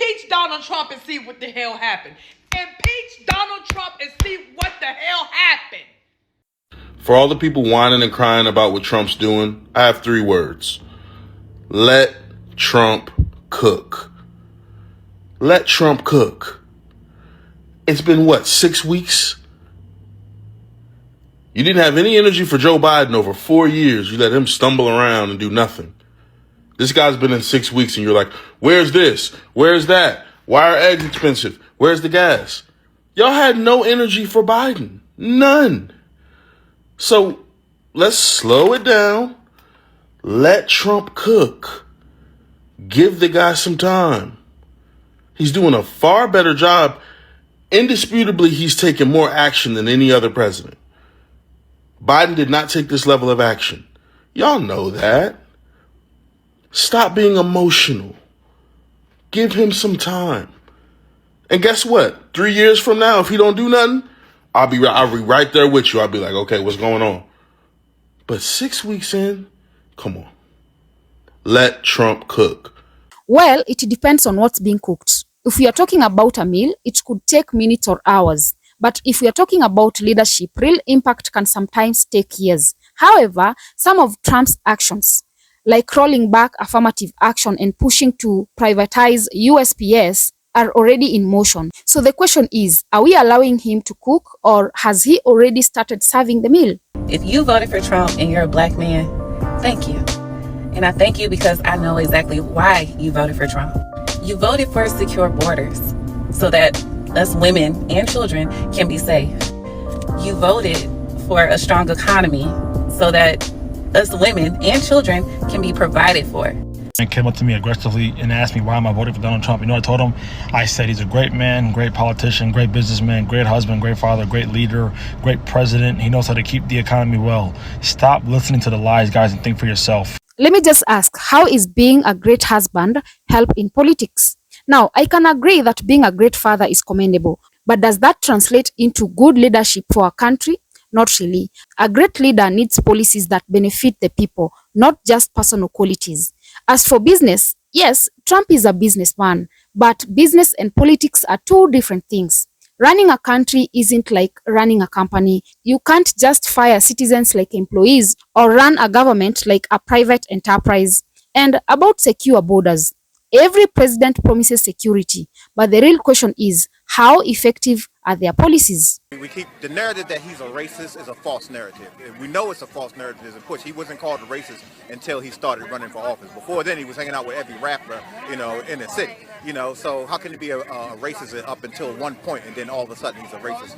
Impeach Donald Trump and see what the hell happened. Impeach Donald Trump and see what the hell happened. For all the people whining and crying about what Trump's doing, I have 3 words. Let Trump cook. Let Trump cook. It's been, 6 weeks? You didn't have any energy for Joe Biden over 4 years. You let him stumble around and do nothing. This guy's been in 6 weeks and you're like, where's this? Where's that? Why are eggs expensive? Where's the gas? Y'all had no energy for Biden. None. So let's slow it down. Let Trump cook. Give the guy some time. He's doing a far better job. Indisputably, he's taken more action than any other president. Biden did not take this level of action. Y'all know that. Stop being emotional. Give him some time. And guess what? 3 years from now, if he don't do nothing, I'll be right there with you. I'll be like, okay, what's going on? But 6 weeks in, come on. Let Trump cook. Well, it depends on what's being cooked. If we are talking about a meal, it could take minutes or hours. But if we are talking about leadership, real impact can sometimes take years. However, some of Trump's actions, like rolling back affirmative action and pushing to privatize USPS, are already in motion. So the question is, are we allowing him to cook, or has he already started serving the meal? If you voted for Trump and you're a black man, thank you. And I thank you because I know exactly why you voted for Trump. You voted for secure borders so that us women and children can be safe. You voted for a strong economy so that us women and children can be provided for. And came up to me aggressively and asked me why am I voting for Donald Trump. You know what I told him? I said he's a great man, great politician, great businessman, great husband, great father, great leader, great president. He knows how to keep the economy well. Stop listening to the lies, guys, and think for yourself. Let me just ask, how is being a great husband help in politics? Now, I can agree that being a great father is commendable, but does that translate into good leadership for a country? Not really. A great leader needs policies that benefit the people, not just personal qualities. As for business, yes, Trump is a businessman, but business and politics are 2 different things. Running a country isn't like running a company. You can't just fire citizens like employees or run a government like a private enterprise. And about secure borders, every president promises security, but the real question is, how effective are their policies? We keep the narrative that he's a racist is a false narrative. We know it's a false narrative. It's a push. He wasn't called a racist until he started running for office. Before then, he was hanging out with every rapper, in the city. So how can he be a racist up until one point, and then all of a sudden he's a racist?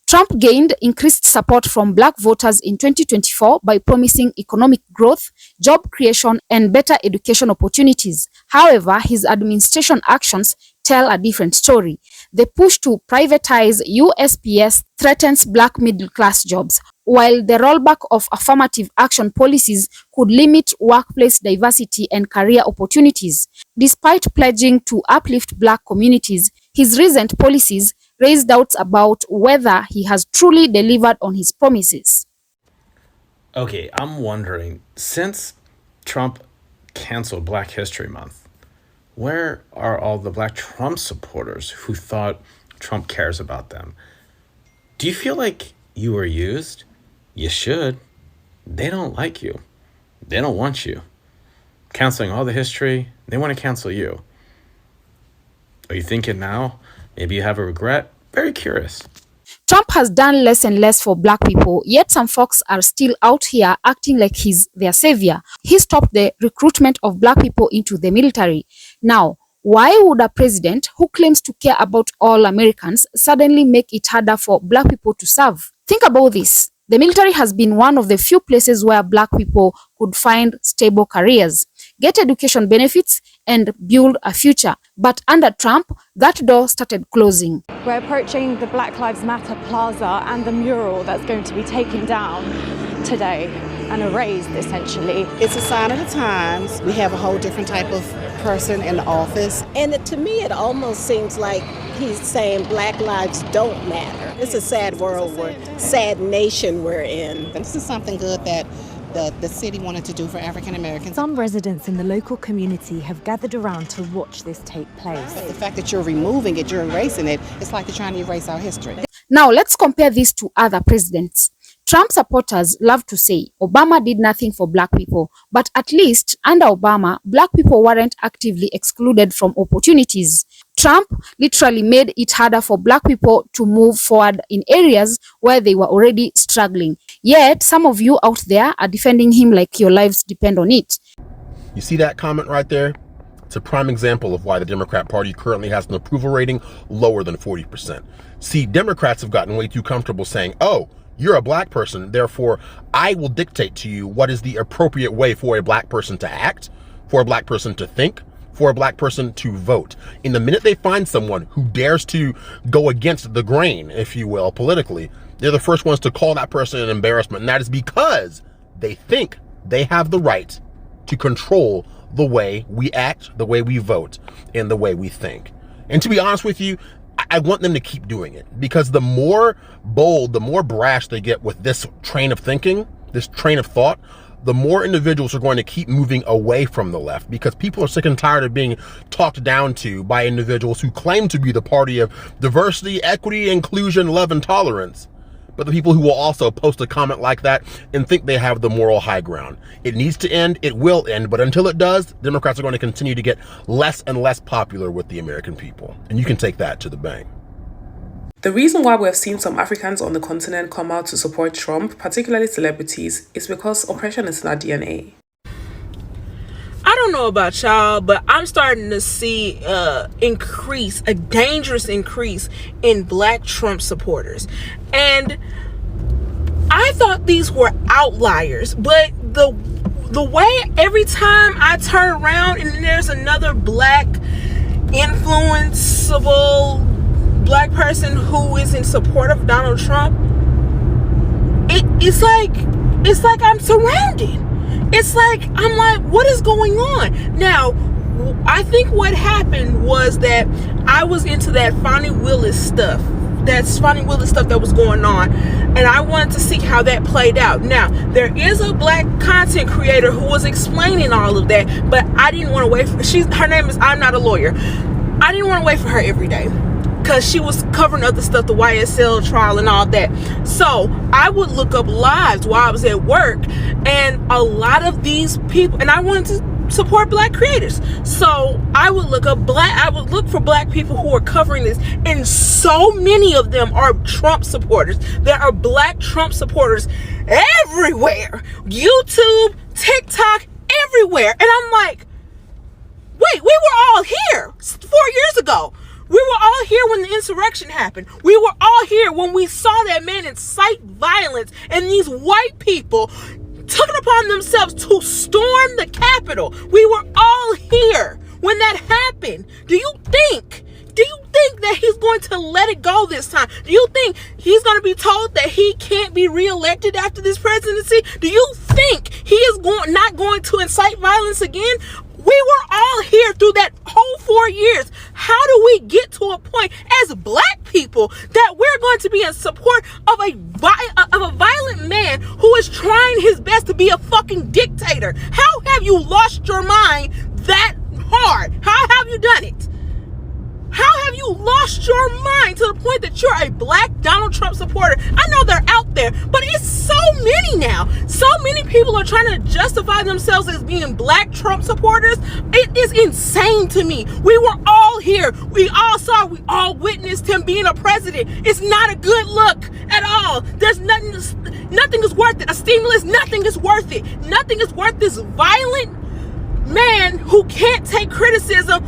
Trump gained increased support from black voters in 2024 by promising economic growth, job creation, and better education opportunities. However, his administration actions tell a different story. The push to privatize USPS threatens black middle-class jobs, while the rollback of affirmative action policies could limit workplace diversity and career opportunities. Despite pledging to uplift black communities, his recent policies raise doubts about whether he has truly delivered on his promises. Okay, I'm wondering, since Trump canceled Black History Month, where are all the Black Trump supporters who thought Trump cares about them? Do you feel like you were used? You should. They don't like you. They don't want you. Canceling all the history, they want to cancel you. Are you thinking now? Maybe you have a regret? Very curious. Trump has done less and less for black people, yet some folks are still out here acting like he's their savior. He stopped the recruitment of black people into the military. Now, why would a president who claims to care about all Americans suddenly make it harder for black people to serve? Think about this. The military has been one of the few places where black people could find stable careers, get education benefits, and build a future. But under Trump, that door started closing. We're approaching the Black Lives Matter Plaza and the mural that's going to be taken down today and erased, essentially. It's a sign of the times. We have a whole different type of person in the office. And to me, it almost seems like he's saying black lives don't matter. It's a sad world, sad nation we're in. This is something good that the city wanted to do for African Americans. Some residents in the local community have gathered around to watch this take place. The fact that you're removing it, you're erasing it, it's like they're trying to erase our history. Now, let's compare this to other presidents. Trump supporters love to say Obama did nothing for black people, but at least under Obama, black people weren't actively excluded from opportunities. Trump literally made it harder for black people to move forward in areas where they were already struggling. Yet, some of you out there are defending him like your lives depend on it. You see that comment right there? It's a prime example of why the Democrat Party currently has an approval rating lower than 40%. See, Democrats have gotten way too comfortable saying, oh, you're a black person, therefore I will dictate to you what is the appropriate way for a black person to act, for a black person to think, for a black person to vote. In the minute they find someone who dares to go against the grain, if you will, politically, they're the first ones to call that person an embarrassment. And that is because they think they have the right to control the way we act, the way we vote, and the way we think. And to be honest with you, I want them to keep doing it, because the more bold, the more brash they get with this train of thinking, this train of thought, the more individuals are going to keep moving away from the left, because people are sick and tired of being talked down to by individuals who claim to be the party of diversity, equity, inclusion, love, and tolerance. But the people who will also post a comment like that and think they have the moral high ground. It needs to end. It will end. But until it does, Democrats are going to continue to get less and less popular with the American people. And you can take that to the bank. The reason why we have seen some Africans on the continent come out to support Trump, particularly celebrities, is because oppression is in our DNA. I don't know about y'all, but I'm starting to see a dangerous increase in black Trump supporters. And I thought these were outliers, but the way every time I turn around and there's another black influenceable black person who is in support of Donald Trump, it's like I'm surrounded. It's like, I'm like, what is going on? Now, I think what happened was that I was into that Fonnie Willis stuff. That's Fonnie Willis stuff that was going on. And I wanted to see how that played out. Now, there is a black content creator who was explaining all of that, but I didn't want to wait for, her name is I'm Not a Lawyer. I didn't want to wait for her every day, because she was covering other stuff, the YSL trial and all that. So I would look up lives while I was at work, and a lot of these people, and I wanted to support black creators, so I would look for black people who are covering this, and so many of them are Trump supporters. There are black Trump supporters everywhere, YouTube, TikTok, everywhere. And I'm like, wait, we were all here 4 years ago. We were all here when the insurrection happened. We were all here when we saw that man incite violence, and these white people took it upon themselves to storm the Capitol. We were all here when that happened. Do you think that he's going to let it go this time? Do you think he's going to be told that he can't be reelected after this presidency? Do you think he is not going to incite violence again? We were all here through that whole 4 years. How do we get to a point as black people that we're going to be in support of a violent man who is trying his best to be a fucking dictator? How have you lost your mind that hard? How have you done it? How have you lost your mind to the point that you're a black Donald Trump supporter? I know they're out there, but it's so many now. So many people are trying to justify themselves as being black Trump supporters. It is insane to me. We were all here. We all witnessed him being a president. It's not a good look at all. There's nothing is worth it. A stimulus, nothing is worth it. Nothing is worth this violent man who can't take criticism.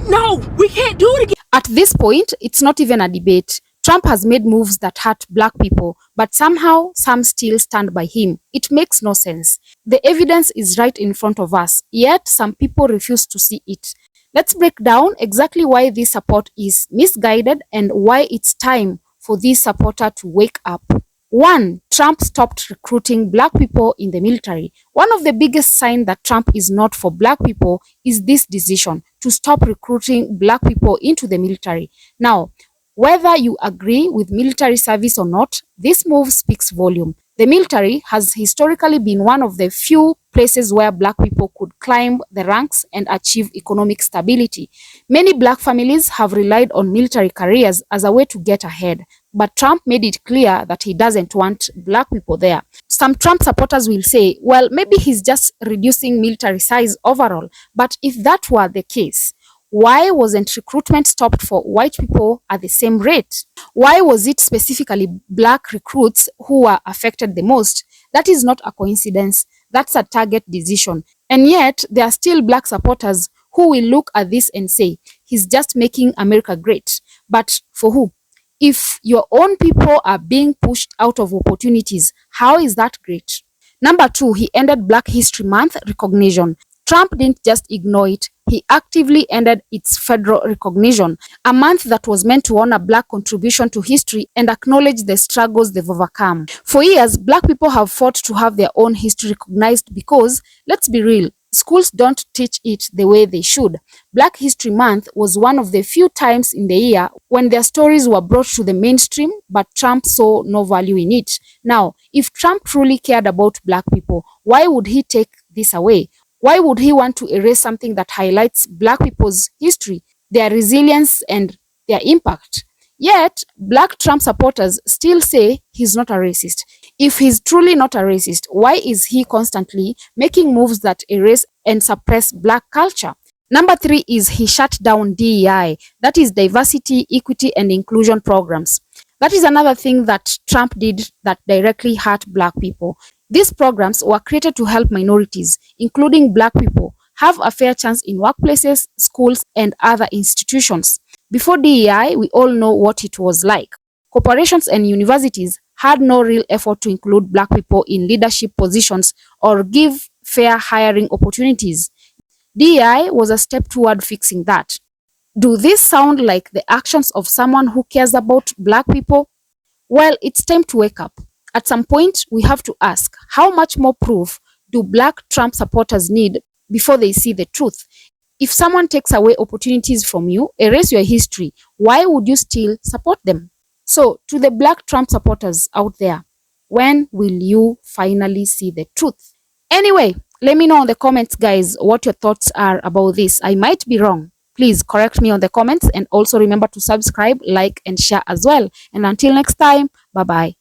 No, we can't do it again. At this point, it's not even a debate. Trump has made moves that hurt black people, but somehow some still stand by him. It makes no sense. The evidence is right in front of us, yet some people refuse to see it. Let's break down exactly why this support is misguided and why it's time for this supporter to wake up. 1. Trump stopped recruiting black people in the military. One of the biggest signs that Trump is not for black people is this decision to stop recruiting black people into the military. Now, whether you agree with military service or not, this move speaks volume. The military has historically been one of the few places where black people could climb the ranks and achieve economic stability. Many black families have relied on military careers as a way to get ahead, but Trump made it clear that he doesn't want black people there. Some Trump supporters will say, well, maybe he's just reducing military size overall, but if that were the case, why wasn't recruitment stopped for white people at the same rate? Why was it specifically black recruits who were affected the most? That is not a coincidence. That's a target decision. And yet, there are still black supporters who will look at this and say, he's just making America great. But for who? If your own people are being pushed out of opportunities, how is that great? Number 2, he ended Black History Month recognition. Trump didn't just ignore it, he actively ended its federal recognition, a month that was meant to honor black contribution to history and acknowledge the struggles they've overcome. For years, black people have fought to have their own history recognized because, let's be real, schools don't teach it the way they should. Black History Month was one of the few times in the year when their stories were brought to the mainstream, but Trump saw no value in it. Now, if Trump truly cared about black people, why would he take this away? Why would he want to erase something that highlights black people's history, their resilience, and their impact? Yet, black Trump supporters still say he's not a racist. If he's truly not a racist, why is he constantly making moves that erase and suppress black culture? Number 3 is he shut down DEI, that is diversity, equity, and inclusion programs. That is another thing that Trump did that directly hurt black people. These programs were created to help minorities, including black people, have a fair chance in workplaces, schools, and other institutions. Before DEI, we all know what it was like. Corporations and universities had no real effort to include black people in leadership positions or give fair hiring opportunities. DEI was a step toward fixing that. Do these sound like the actions of someone who cares about black people? Well, it's time to wake up. At some point, we have to ask, how much more proof do black Trump supporters need before they see the truth? If someone takes away opportunities from you, erase your history, why would you still support them? So, to the black Trump supporters out there, when will you finally see the truth? Anyway, let me know in the comments, guys, what your thoughts are about this. I might be wrong. Please correct me on the comments, and also remember to subscribe, like, and share as well. And until next time, bye-bye.